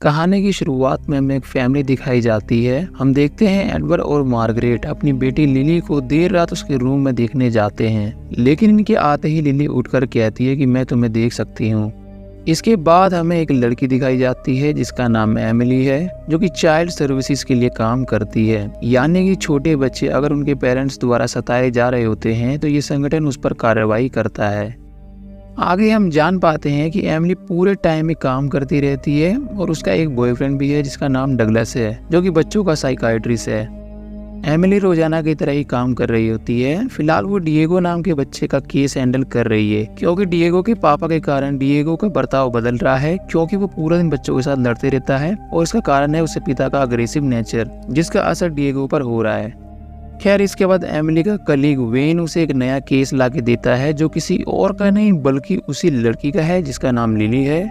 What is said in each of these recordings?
कहानी की शुरुआत में हमें एक फैमिली दिखाई जाती है। हम देखते हैं एडवर्ड और मार्गरेट अपनी बेटी लिली को देर रात उसके रूम में देखने जाते हैं, लेकिन इनके आते ही लिली उठकर कहती है कि मैं तुम्हें देख सकती हूँ। इसके बाद हमें एक लड़की दिखाई जाती है जिसका नाम एमिली है, जो कि चाइल्ड सर्विसेज के लिए काम करती है। यानी कि छोटे बच्चे अगर उनके पेरेंट्स द्वारा सताए जा रहे होते हैं तो ये संगठन उस पर कार्रवाई करता है। आगे हम जान पाते हैं कि एमिली पूरे टाइम में काम करती रहती है और उसका एक बॉयफ्रेंड भी है जिसका नाम डगलस है, जो कि बच्चों का साइकाइट्रिस्ट है। एमिली रोजाना की तरह ही काम कर रही होती है। फिलहाल वो डिएगो नाम के बच्चे का केस हैंडल कर रही है, क्योंकि डिएगो के पापा के कारण डिएगो का बर्ताव बदल रहा है, क्योंकि वो पूरा दिन बच्चों के साथ लड़ते रहता है और इसका कारण है उसके पिता का अग्रेसिव नेचर, जिसका असर डिएगो पर हो रहा है। खैर, इसके बाद एमिली का कलीग वेन उसे एक नया केस लाके देता है, जो किसी और का नहीं बल्कि उसी लड़की का है जिसका नाम लिली है।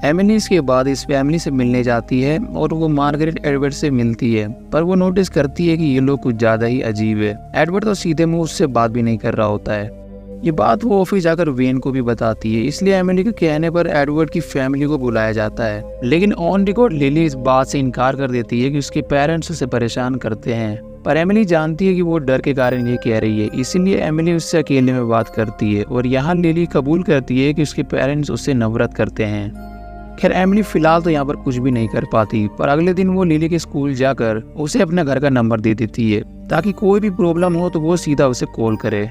एमिली इसके बाद इस फैमिली से मिलने जाती है और वो मार्गरेट एडवर्ड से मिलती है, पर वो नोटिस करती है कि ये लोग कुछ ज्यादा ही अजीब है। एडवर्ड तो सीधे मुंह उससे बात भी नहीं कर रहा होता है। ये बात वो ऑफिस जाकर वेन को भी बताती है, इसलिए एमिली के कहने पर एडवर्ड की फैमिली को बुलाया जाता है। लेकिन ऑन रिकॉर्ड लिली इस बात से इनकार कर देती है कि उसके पेरेंट्स उसे परेशान करते हैं, पर एमिली जानती है कि वो डर के कारण ये कह रही है, इसीलिए एमिली उससे अकेले में बात करती है और यहाँ लिली कबूल करती है कि उसके पेरेंट्स उससे नफरत करते हैं। खैर, एमिली फिलहाल तो यहाँ पर कुछ भी नहीं कर पाती, पर अगले दिन वो लिली के स्कूल जाकर उसे अपने घर का नंबर दे देती है, ताकि कोई भी प्रॉब्लम हो तो वो सीधा उसे कॉल करे।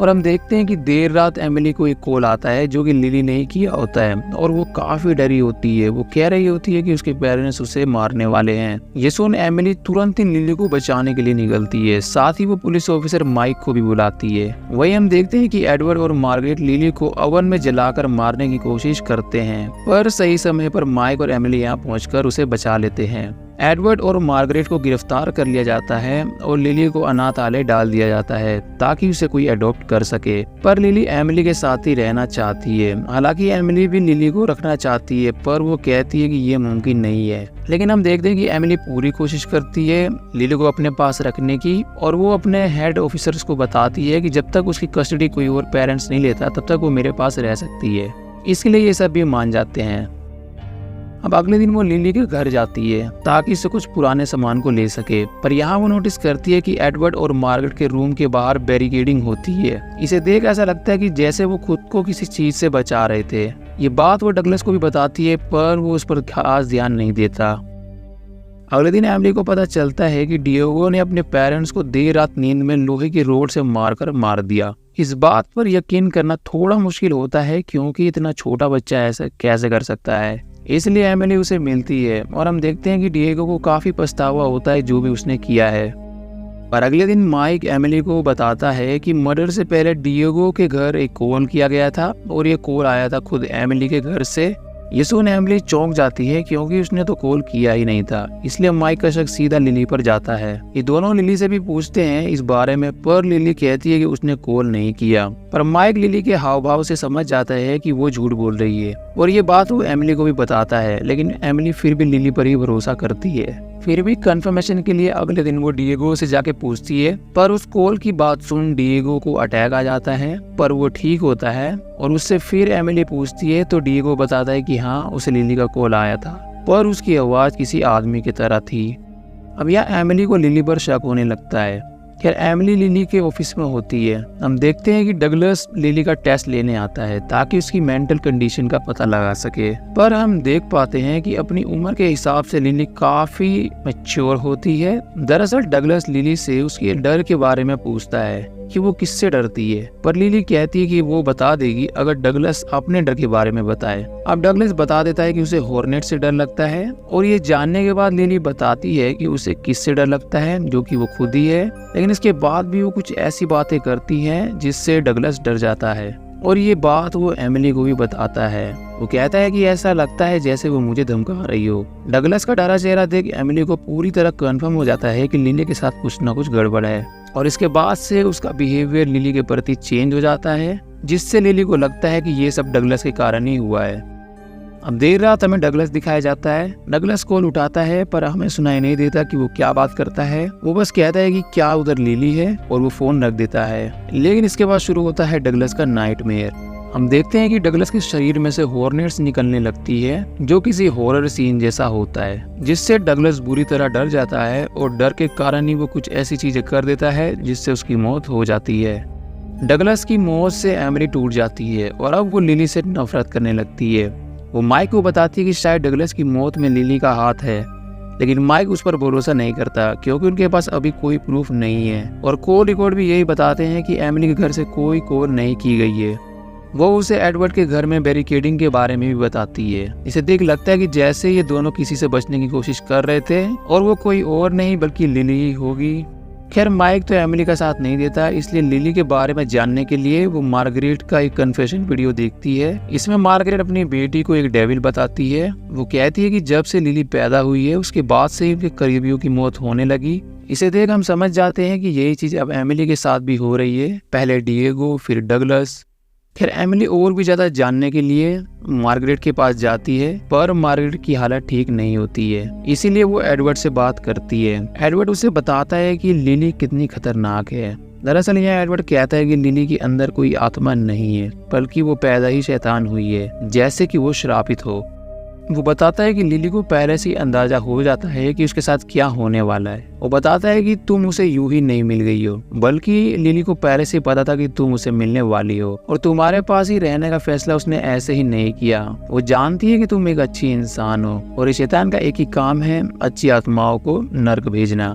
और हम देखते हैं कि देर रात एमिली को एक कॉल आता है जो कि लिली ने ही किया होता है और वो काफी डरी होती है। वो कह रही होती है कि उसके पेरेंट्स उसे मारने वाले हैं। ये सुन एमिली तुरंत ही लिली को बचाने के लिए निकलती है, साथ ही वो पुलिस ऑफिसर माइक को भी बुलाती है। वही हम देखते हैं कि एडवर्ड और मार्गरेट लिली को ओवन में जलाकर मारने की कोशिश करते हैं, पर सही समय पर माइक और एमिली यहाँ पहुंचकर उसे बचा लेते हैं। एडवर्ड और मार्गरेट को गिरफ्तार कर लिया जाता है और लिली को अनाथालय डाल दिया जाता है ताकि उसे कोई अडॉप्ट कर सके। पर लिली एमिली के साथ ही रहना चाहती है। हालांकि एमिली भी लिली को रखना चाहती है, पर वो कहती है कि ये मुमकिन नहीं है। लेकिन हम देखते हैं कि एमिली पूरी कोशिश करती है लिली को अपने पास रखने की, और वो अपने हेड ऑफिसर्स को बताती है कि जब तक उसकी कस्टडी कोई और पेरेंट्स नहीं लेता तब तक वो मेरे पास रह सकती है। इसके लिए ये सब भी मान जाते हैं। अब अगले दिन वो लिली के घर जाती है ताकि उसे कुछ पुराने सामान को ले सके, पर यहाँ वो नोटिस करती है कि एडवर्ड और मार्गरेट के रूम के बाहर बैरिकेडिंग होती है। इसे देख ऐसा लगता है कि जैसे वो खुद को किसी चीज से बचा रहे थे। ये बात वो डगलस को भी बताती है, पर वो उस पर खास ध्यान नहीं देता। अगले दिन एमिली को पता चलता है कि डिएगो ने अपने पेरेंट्स को देर रात नींद में लोहे की रोड से मारकर मार दिया। इस बात पर यकीन करना थोड़ा मुश्किल होता है, क्योंकि इतना छोटा बच्चा ऐसा कैसे कर सकता है। इसलिए एमिली उसे मिलती है और हम देखते हैं कि डिएगो को काफी पछतावा होता है जो भी उसने किया है। पर अगले दिन माइक एमिली को बताता है कि मर्डर से पहले डिएगो के घर एक कॉल किया गया था और ये कॉल आया था खुद एमिली के घर से। ये सुन एमिली चौंक जाती है, क्योंकि उसने तो कॉल किया ही नहीं था। इसलिए माइक का शक सीधा लिली पर जाता है। ये दोनों लिली से भी पूछते हैं इस बारे में, पर लिली कहती है कि उसने कॉल नहीं किया। पर माइक लिली के हाव भाव से समझ जाता है कि वो झूठ बोल रही है, और ये बात वो एमिली को भी बताता है। लेकिन एमिली फिर भी लिली पर ही भरोसा करती है। फिर भी कंफर्मेशन के लिए अगले दिन वो डिएगो से जाके पूछती है, पर उस कॉल की बात सुन डिएगो को अटैक आ जाता है, पर वो ठीक होता है। और उससे फिर एमिली पूछती है तो डिएगो बताता है कि हाँ, उसे लिली का कॉल आया था, पर उसकी आवाज किसी आदमी की तरह थी। अब यहाँ एमिली को लिली पर शक होने लगता है। खैर, एमिली लिली के ऑफिस में होती है। हम देखते हैं कि डगलस लिली का टेस्ट लेने आता है ताकि उसकी मेंटल कंडीशन का पता लगा सके, पर हम देख पाते हैं कि अपनी उम्र के हिसाब से लिली काफी मैच्योर होती है। दरअसल डगलस लिली से उसके डर के बारे में पूछता है कि वो किससे डरती है, पर लिली कहती है कि वो बता देगी अगर डगलस अपने डर के बारे में बताए। अब डगलस बता देता है कि उसे हॉर्नेट से डर लगता है, और ये जानने के बाद लिली बताती है कि उसे किससे डर लगता है, जो कि वो खुद ही है। लेकिन इसके बाद भी वो कुछ ऐसी बातें करती हैं जिससे डगलस डर जाता है, और ये बात वो एमिली को भी बताता है। वो कहता है कि ऐसा लगता है जैसे वो मुझे धमका रही हो। डगलस का डरा चेहरा देख एमिली को पूरी तरह कंफर्म हो जाता है कि लिली के साथ कुछ ना कुछ गड़बड़ है, और इसके बाद से उसका बिहेवियर लिली के प्रति चेंज हो जाता है, जिससे लिली को लगता है कि ये सब डगलस के कारण ही हुआ है। अब देर रात हमें डगलस दिखाया जाता है। डगलस कॉल उठाता है, पर हमें सुनाई नहीं देता कि वो क्या बात करता है। वो बस कहता है कि क्या उधर लिली है, और वो फोन रख देता है। लेकिन इसके बाद शुरू होता है डगलस का नाइटमेयर। हम देखते हैं कि डगलस के शरीर में से हॉर्नेट्स निकलने लगती है जो किसी हॉरर सीन जैसा होता है, जिससे डगलस बुरी तरह डर जाता है और डर के कारण ही वो कुछ ऐसी चीजें कर देता है जिससे उसकी मौत हो जाती है। डगलस की मौत से एमिली टूट जाती है और अब वो लिली से नफरत करने लगती है। वो माइक को बताती है कि शायद डगलस की मौत में लिली का हाथ है, लेकिन माइक उस पर भरोसा नहीं करता क्योंकि उनके पास अभी कोई प्रूफ नहीं है। और कॉल रिकॉर्ड भी यही बताते हैं कि एमिली के घर से कोई कॉल नहीं की गई है। वो उसे एडवर्ड के घर में बैरिकेडिंग के बारे में भी बताती है। इसे देख लगता है कि जैसे ये दोनों किसी से बचने की कोशिश कर रहे थे और वो कोई और नहीं बल्कि लिली ही होगी। खैर माइक तो एमिली का साथ नहीं देता, इसलिए लिली के बारे में जानने के लिए वो मार्गरेट का एक कन्फेशन वीडियो देखती है। इसमें मार्गरेट अपनी बेटी को एक डेविल बताती है। वो कहती है कि जब से लिली पैदा हुई है उसके बाद से ही उनके करीबियों की मौत होने लगी। इसे देख हम समझ जाते हैं कि यही चीज अब एमिली के साथ भी हो रही है, पहले डिएगो फिर डगलस। खैर एमिली और भी ज्यादा जानने के लिए मार्गरेट के पास जाती है, पर मार्गरेट की हालत ठीक नहीं होती है, इसीलिए वो एडवर्ड से बात करती है। एडवर्ड उसे बताता है कि लिली कितनी खतरनाक है। दरअसल यह एडवर्ड कहता है कि लिली के अंदर कोई आत्मा नहीं है, बल्कि वो पैदा ही शैतान हुई है, जैसे कि वो श्रापित हो। वो बताता है कि लिली को पहले से ही अंदाजा हो जाता है कि उसके साथ क्या होने वाला है। वो बताता है कि तुम उसे यूं ही नहीं मिल गई हो, बल्कि लिली को पहले से पता था कि तुम उसे मिलने वाली हो और तुम्हारे पास ही रहने का फैसला उसने ऐसे ही नहीं किया। वो जानती है कि तुम एक अच्छी इंसान हो और इस शैतान का एक ही काम है अच्छी आत्माओं को नर्क भेजना।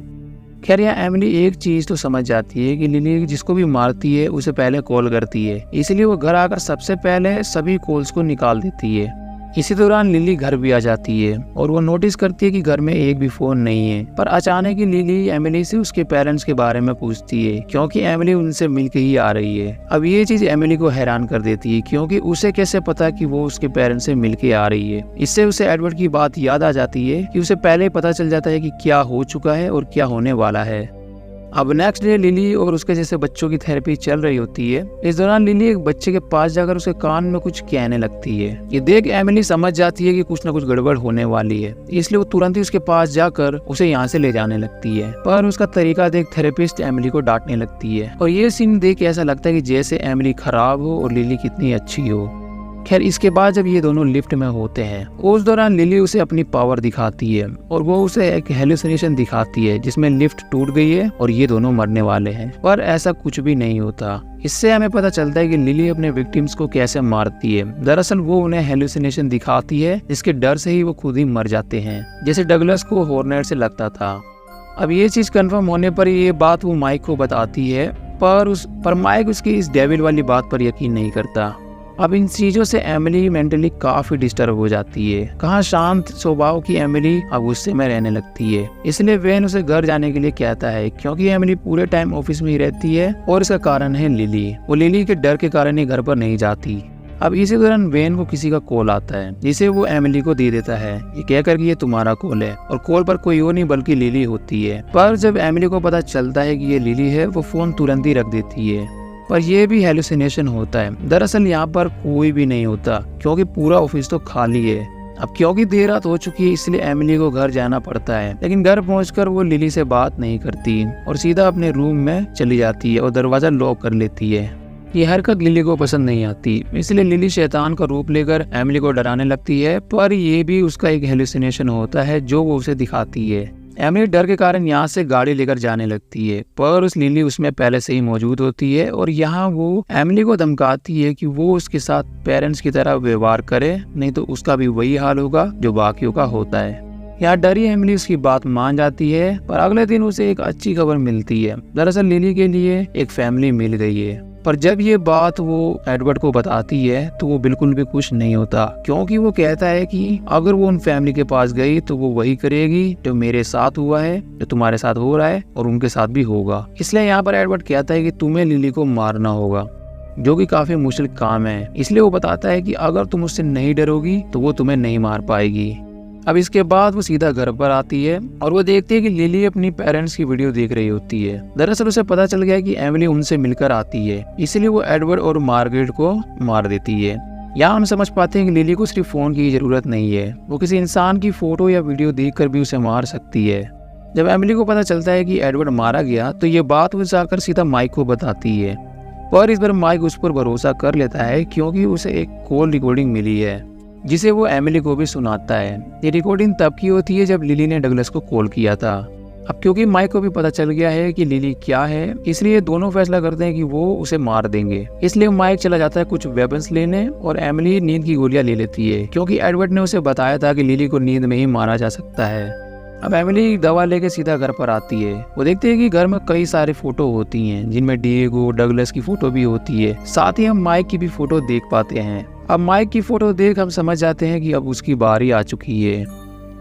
खैर यहाँ एमिली एक चीज तो समझ जाती है कि लिली जिसको भी मारती है उसे पहले कॉल करती है, इसलिए वो घर आकर सबसे पहले सभी कॉल्स को निकाल देती है। इसी दौरान लिली घर भी आ जाती है और वो नोटिस करती है कि घर में एक भी फोन नहीं है। पर अचानक ही लिली एमिली से उसके पेरेंट्स के बारे में पूछती है, क्योंकि एमिली उनसे मिलके ही आ रही है। अब ये चीज एमिली को हैरान कर देती है, क्योंकि उसे कैसे पता कि वो उसके पेरेंट्स से मिलके आ रही है। इससे उसे एडवर्ड की बात याद आ जाती है कि उसे पहले पता चल जाता है कि क्या हो चुका है और क्या होने वाला है। अब नेक्स्ट डे लिली और उसके जैसे बच्चों की थेरेपी चल रही होती है। इस दौरान लिली एक बच्चे के पास जाकर उसके कान में कुछ कहने लगती है। ये देख एमिली समझ जाती है कि कुछ न कुछ गड़बड़ होने वाली है, इसलिए वो तुरंत ही उसके पास जाकर उसे यहाँ से ले जाने लगती है। पर उसका तरीका देख थेरेपिस्ट एमिली को डांटने लगती है और ये सीन देख ऐसा लगता है कि जैसे एमिली खराब हो और लिली कितनी अच्छी हो। खैर इसके बाद जब ये दोनों लिफ्ट में होते हैं, उस दौरान लिली उसे अपनी पावर दिखाती है और वो उसे एक हेलुसिनेशन दिखाती है जिसमें लिफ्ट टूट गई है और ये दोनों मरने वाले हैं, पर ऐसा कुछ भी नहीं होता। इससे हमें पता चलता है कि लिली अपने विक्टिम्स को कैसे मारती है। दरअसल वो उन्हें हेलुसिनेशन दिखाती है जिसके डर से ही वो खुद ही मर जाते हैं, जैसे डगलस को हॉर्नेट से लगता था। अब ये चीज कंफर्म होने पर ये बात वो माइक को बताती है, पर माइक उसकी इस डेविल वाली बात पर यकीन नहीं करता। अब इन चीजों से एमिली मेंटली काफी डिस्टर्ब हो जाती है। कहाँ शांत स्वभाव की एमिली अब गुस्से में रहने लगती है, इसलिए वेन उसे घर जाने के लिए कहता है, क्योंकि एमिली पूरे टाइम ऑफिस में ही रहती है और इसका कारण है लिली। वो लिली के डर के कारण ही घर पर नहीं जाती। अब इसी दौरान वेन को किसी का कॉल आता है, जिसे वो एमिली को दे देता है, ये कहकर कि ये तुम्हारा कॉल है, और कॉल पर कोई और नहीं बल्कि लिली होती है। पर जब एमिली को पता चलता है कि ये लिली है, वो फोन तुरंत ही रख देती है। पर यह भी हेलुसिनेशन होता है। दरअसल यहाँ पर कोई भी नहीं होता, क्योंकि पूरा ऑफिस तो खाली है। अब क्योंकि देर रात हो चुकी है, इसलिए एमिली को घर जाना पड़ता है, लेकिन घर पहुंचकर वो लिली से बात नहीं करती और सीधा अपने रूम में चली जाती है और दरवाजा लॉक कर लेती है। ये हरकत लिली को पसंद नहीं आती, इसलिए लिली शैतान का रूप लेकर एमिली को डराने लगती है, पर यह भी उसका एक हेलुसिनेशन होता है जो वो उसे दिखाती है। एमिली डर के कारण यहाँ से गाड़ी लेकर जाने लगती है, पर उस लिली उसमें पहले से ही मौजूद होती है और यहाँ वो एमिली को धमकाती है कि वो उसके साथ पेरेंट्स की तरह व्यवहार करे, नहीं तो उसका भी वही हाल होगा जो बाकियों का होता है। यहाँ डरी एमिली उसकी बात मान जाती है, पर अगले दिन उसे एक अच्छी खबर मिलती है। दरअसल लिली के लिए एक फैमिली मिल गई है। पर जब ये बात वो एडवर्ड को बताती है तो वो बिल्कुल भी खुश नहीं होता, क्योंकि वो कहता है कि अगर वो उन फैमिली के पास गई तो वो वही करेगी जो मेरे साथ हुआ है, जो तुम्हारे साथ हो रहा है और उनके साथ भी होगा। इसलिए यहाँ पर एडवर्ड कहता है कि तुम्हें लिली को मारना होगा, जो कि काफी मुश्किल काम है। इसलिए वो बताता है कि अगर तुम उससे नहीं डरोगी तो वो तुम्हें नहीं मार पाएगी। अब इसके बाद वो सीधा घर पर आती है और वो देखती है कि लिली अपनी पेरेंट्स की वीडियो देख रही होती है। दरअसल उसे पता चल गया कि एमिली उनसे मिलकर आती है, इसलिए वो एडवर्ड और मार्गरेट को मार देती है। यहाँ हम समझ पाते हैं कि लिली को सिर्फ फोन की जरूरत नहीं है, वो किसी इंसान की फोटो या वीडियो देखकर भी उसे मार सकती है। जब एमिली को पता चलता है कि एडवर्ड मारा गया तो ये बात वो जाकर सीधा माइक को बताती है। पर इस बार माइक उस पर भरोसा कर लेता है क्योंकि उसे एक कॉल रिकॉर्डिंग मिली है जिसे वो एमिली को भी सुनाता है। ये रिकॉर्डिंग तब की होती है जब लिली ने डगलस को कॉल किया था। अब क्योंकि माइक को भी पता चल गया है कि लिली क्या है, इसलिए दोनों फैसला करते हैं कि वो उसे मार देंगे। इसलिए माइक चला जाता है कुछ वेपन्स लेने और एमिली नींद की गोलियां ले लेती है क्योंकि एडवर्ड ने उसे बताया था कि लिली को नींद में ही मारा जा सकता है। अब एमिली दवा लेके सीधा घर पर आती है। वो देखती है कि घर में कई सारे फोटो होती हैं जिनमें डिएगो डगलस की फोटो भी होती है। साथ ही हम माइक की भी फोटो देख पाते हैं। अब माइक की फोटो देख हम समझ जाते हैं कि अब उसकी बारी आ चुकी है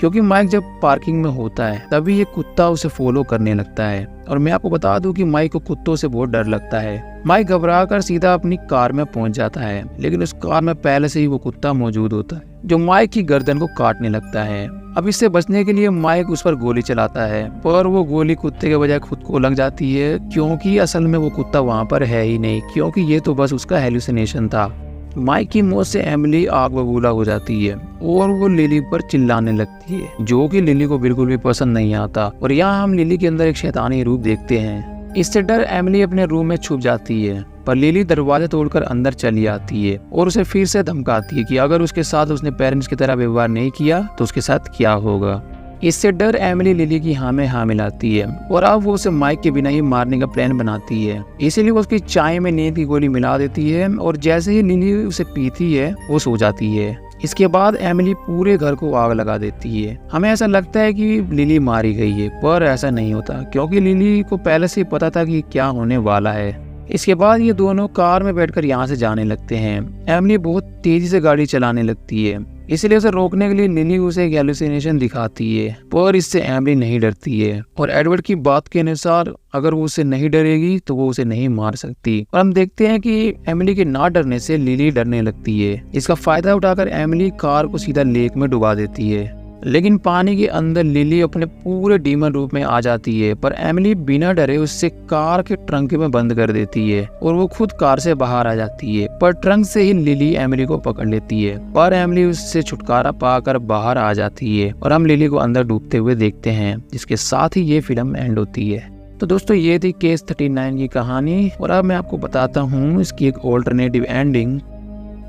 क्योंकि माइक जब पार्किंग में होता है तभी ये कुत्ता उसे फॉलो करने लगता है। और मैं आपको बता दूं कि माइक को कुत्तों से बहुत डर लगता है। माइक घबराकर सीधा अपनी कार में पहुंच जाता है, लेकिन उस कार में पहले से ही वो कुत्ता मौजूद होता है जो माइक की गर्दन को काटने लगता है। अब इससे बचने के लिए माइक उस पर गोली चलाता है, पर वो गोली कुत्ते के बजाय खुद को लग जाती है क्योंकि असल में वो कुत्ता वहाँ पर है ही नहीं, क्योंकि ये तो बस उसका हेलुसिनेशन था। माइक की मौत से एमिली आग बबूला हो जाती है और वो लिली पर चिल्लाने लगती है जो कि लिली को बिल्कुल भी पसंद नहीं आता। और यहाँ हम लिली के अंदर एक शैतानी रूप देखते हैं। इससे डर एमिली अपने रूम में छुप जाती है, पर लिली दरवाजा तोड़कर अंदर चली आती है और उसे फिर से धमकाती है कि अगर उसके साथ उसने पेरेंट्स की तरह व्यवहार नहीं किया तो उसके साथ क्या होगा। इससे डर एमिली लिली की हाँ में हाँ मिलाती है और अब वो उसे माइक के बिना ही मारने का प्लान बनाती है। इसीलिए वो उसकी चाय में नींद की गोली मिला देती है और जैसे ही लिली उसे पीती है वो सो जाती है। इसके बाद एमिली पूरे घर को आग लगा देती है। हमें ऐसा लगता है कि लिली मारी गई है, पर ऐसा नहीं होता क्योंकि लिली को पहले से पता था कि क्या होने वाला है। इसके बाद ये दोनों कार में बैठकर यहाँ से जाने लगते हैं। एमिली बहुत तेजी से गाड़ी चलाने लगती है, इसलिए उसे रोकने के लिए लिली उसे एक हेलुसिनेशन दिखाती है, पर इससे एमिली नहीं डरती है। और एडवर्ड की बात के अनुसार अगर वो उसे नहीं डरेगी तो वो उसे नहीं मार सकती। और हम देखते हैं कि एमिली के ना डरने से लिली डरने लगती है। इसका फायदा उठाकर एमिली कार को सीधा लेक में डुबा देती है, लेकिन पानी के अंदर लिली अपने पूरे डीमन रूप में आ जाती है। पर एमिली बिना डरे उससे कार के ट्रंक में बंद कर देती है और वो खुद कार से बाहर आ जाती है, पर ट्रंक से ही लिली एमिली को पकड़ लेती है। पर एमिली उससे छुटकारा पाकर बाहर आ जाती है और हम लिली को अंदर डूबते हुए देखते हैं, जिसके साथ ही ये फिल्म एंड होती है। तो दोस्तों ये थी केस 39 की कहानी और अब मैं आपको बताता हूँ इसकी एक ऑल्टरनेटिव एंडिंग।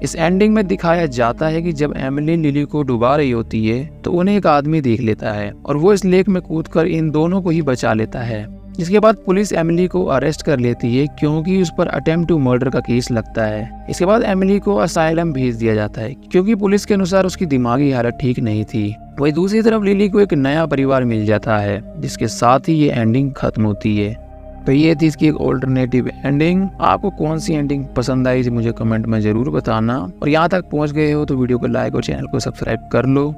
इस एंडिंग में दिखाया जाता है कि जब एमिली लिली को डुबा रही होती है तो उन्हें एक आदमी देख लेता है और वो इस लेक में कूदकर इन दोनों को ही बचा लेता है। इसके बाद पुलिस एमिली को अरेस्ट कर लेती है क्योंकि उस पर अटेम्प्ट टू मर्डर का केस लगता है। इसके बाद एमिली को असाइलम भेज दिया जाता है क्योंकि पुलिस के अनुसार उसकी दिमागी हालत ठीक नहीं थी। वही दूसरी तरफ लिली को एक नया परिवार मिल जाता है, जिसके साथ ही ये एंडिंग खत्म होती है। तो ये थी इसकी एक ऑल्टरनेटिव एंडिंग। आपको कौन सी एंडिंग पसंद आई मुझे कमेंट में जरूर बताना। और यहाँ तक पहुँच गए हो तो वीडियो को लाइक और चैनल को सब्सक्राइब कर लो।